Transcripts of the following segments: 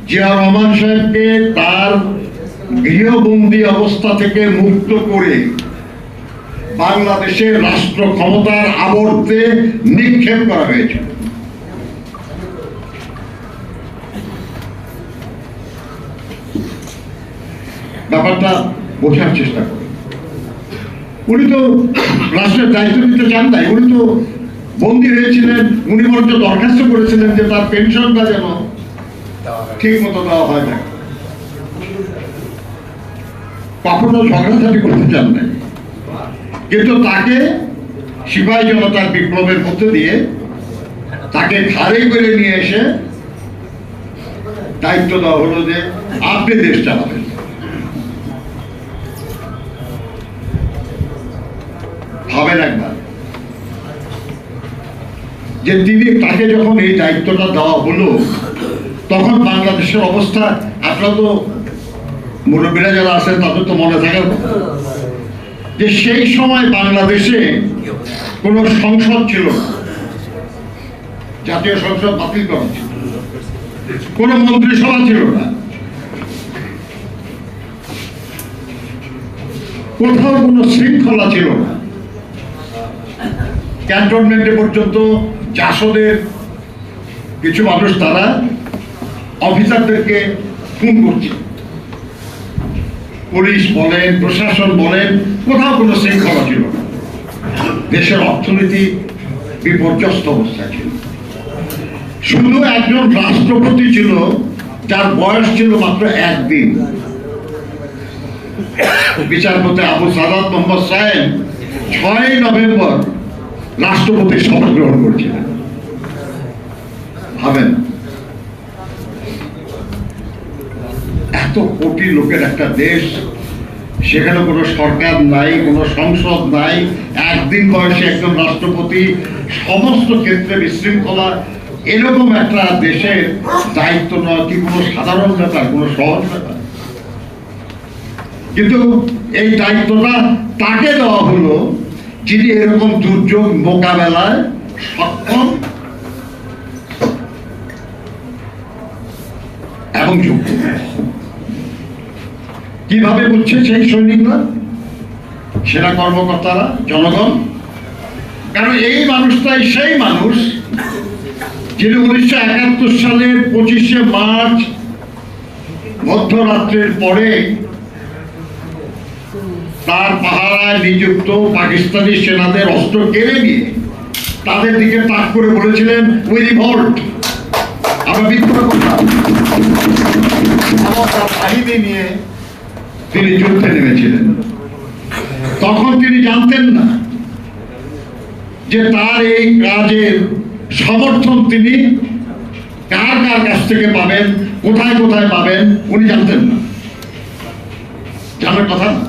জিয়া রহমান সাহেবকে তার গৃহবন্দী অবস্থা থেকে মুক্ত করে বাংলাদেশের রাষ্ট্র ক্ষমতার আবর্তে নিক্ষেপ করা হয়েছিল। ব্যাপারটা বোঝার চেষ্টা করেন। উনি তো রাষ্ট্রের দায়িত্ব নিতে চান নাই, উনি তো বন্দী হয়েছিলেন। উনি বরঞ্চ দরখাস্ত করেছিলেন যে তার পেনশনটা যেন ঠিক মতো দেওয়া হয় না। কখনো ঝগড়াঝাটি করতে চান নাই, কিন্তু তাকে সিপাহী জনতার বিপ্লবের মধ্যে দিয়ে তাকে ঘাড়ে করে নিয়ে এসে দায়িত্ব দেওয়া হলো যে আপনি দেশ চালাবেন। ভাবেন একবার যে তাকে যখন এই দায়িত্বটা দেওয়া হলো, তখন বাংলাদেশের অবস্থা, আপনারা তো মুরব্বীরা যারা আছেন তাদের তো মনে থাকার কথা যে সেই সময় বাংলাদেশে কোনো সংসদ ছিল না, জাতীয় সংসদ বাতিল করা ছিল, কোনো মন্ত্রিসভা ছিল না, কোথাও কোনো শৃঙ্খলা ছিল না। ক্যান্টনমেন্টে পর্যন্ত জাসদের কিছু মানুষ তারা অফিসারদেরকে খুন করছে। পুলিশ বলেন, প্রশাসন বলেন, কোথাও কোনো শৃঙ্খলা ছিল না। দেশের অর্থনীতি বিপর্যস্ত অবস্থায় ছিল। শুধু একজন রাষ্ট্রপতি ছিল যার বয়স ছিল মাত্র একদিন। বিচারপতি আবু সাদাত মোহাম্মদ সাহেব 6 নভেম্বর রাষ্ট্রপতির শপথ গ্রহণ করছিলেন। ভাবেন, এত কোটি লোকের একটা দেশ, সেখানে কোনো সরকার নাই, কোনো সংসদ নাই, একদিন বয়সে একজন রাষ্ট্রপতি, সমস্ত ক্ষেত্রে বিশৃঙ্খলা। এরকম একটা দেশের দায়িত্ব নেওয়া কি কোনো সাধারণ ব্যাপার, কোনো সহজ ব্যাপার? কিন্তু এই দায়িত্বটা তাকে দেওয়া হলো যিনি এরকম দুর্যোগ মোকাবেলায় সক্ষম এবং যোগ্য। কিভাবে বুঝছে সেই সৈনিকরা, সেনা কর্মকর্তারা, জনগণ? কারণ এই মানুষটাই সেই মানুষ যিনি 1971 সালের 25শে মার্চ মধ্যরাত্রের পরে তার পাহারায় নিযুক্ত পাকিস্তানি সেনাদের অস্ত্র কেড়ে নিয়ে তাদের দিকে তাক করে বলেছিলেন, উই রিভল্ট, আমরা বিদ্রোহ করলাম। তার বাহিনী নিয়ে তিনি যুদ্ধে নেমেছিলেন। তখন তিনি জানতেন না যে তার এই কাজের সমর্থন তিনি কার কার কাছ থেকে পাবেন, কোথায় কোথায় পাবেন, উনি জানতেন না। জানার কথা না,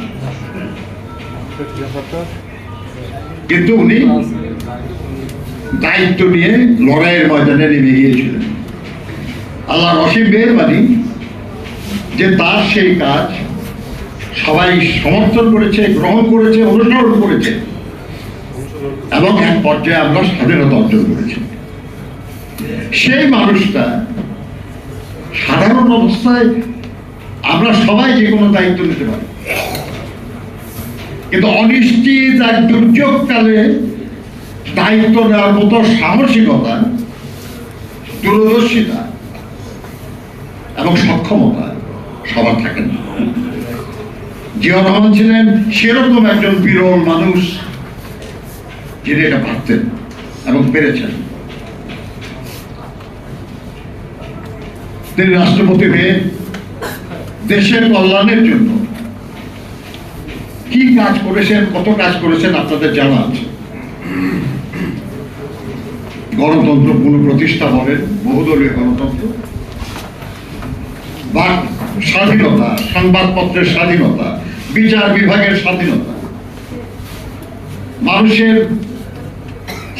কিন্তু উনি দায়িত্ব নিয়ে লড়াইয়ের ময়দানে নেমে গিয়েছিলেন। আল্লাহ অসীম মেহেরবানি যে তার সেই কাজ সবাই সমর্থন করেছে, গ্রহণ করেছে, অনুসরণ করেছে, এবং এক পর্যায়ে আমরা স্বাধীনতা অর্জন করেছি। সেই মানুষটা সাধারণ অবস্থায় আমরা সবাই যে কোনো দায়িত্ব নিতে পারি, কিন্তু অনিশ্চিত এক দুর্যোগকালে দায়িত্ব নেওয়ার মতো সাহসিকতা, দূরদর্শিতা এবং সক্ষমতা সবার থাকে না। জিয়া রহমান ছিলেন সেরকম একজন বিরল মানুষ যিনি এটা পারতেন এবং পেরেছেন। তিনি রাষ্ট্রপতি হয়ে দেশের কল্যাণের জন্য কি কাজ করেছেন, কত কাজ করেছেন আপনাদের জানা আছে। গণতন্ত্র পুনঃপ্রতিষ্ঠা বলেন, বহুদলীয় গণতন্ত্র, বা স্বাধীনতা, সংবাদপত্রের স্বাধীনতা, বিচার বিভাগের স্বাধীনতা, মানুষের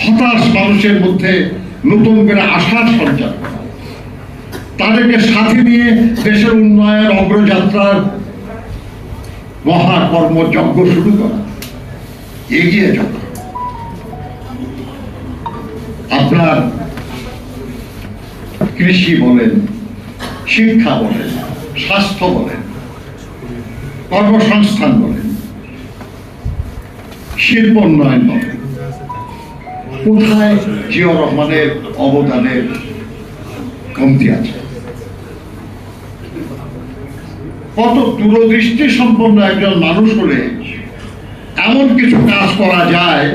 হতাশ মানুষের মধ্যে নতুন করে আশার সঞ্চার করা, তাদেরকে সাথে নিয়ে দেশের উন্নয়ন অগ্রযাত্রার মহাকর্মযজ্ঞ শুরু করা, এগিয়ে যাওয়া। আপনার কৃষি বলেন, শিক্ষা বলেন, স্বাস্থ্য বলেন, কর্মসংস্থান বলেন, শিল্প উন্নয়ন বলেন, কোথায় জিয়াউর রহমানের অবদানের কমতি আছে? কত দূরদৃষ্টি সম্পন্ন একজন মানুষ হলে এমন কিছু কাজ করা যায়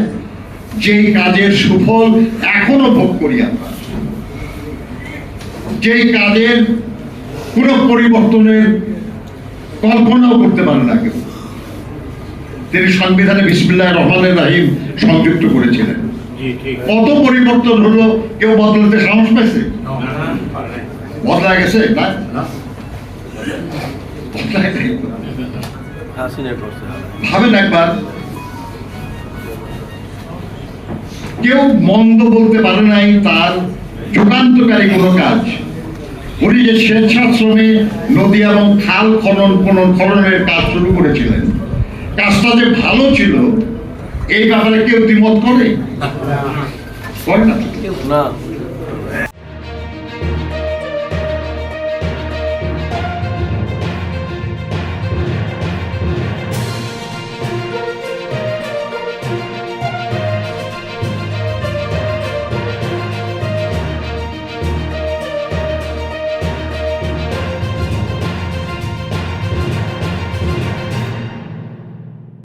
যেই কাজের সুফল এখনো ভোগ করি আমরা, যেই কাজের কোন পরিবর্তনের কল্পনাও করতে পারে না কেউ। তিনি সংবিধানে বিসমিল্লাহির রহমানির রহিম সংযুক্ত করেছিলেন। কত পরিবর্তন হলো, কেউ বদলাতে সাহস পেয়েছে? বদলা গেছে না? ভাবেন একবার, কেউ মন্দ বলতে পারে নাই তার যুগান্তকারী কোনো কাজ। উনি যে স্বেচ্ছাশ্রমে নদী এবং খাল খননের কাজ শুরু করেছিলেন, কাজটা যে ভালো ছিল এই ব্যাপারে কেউ দ্বিমত করে না।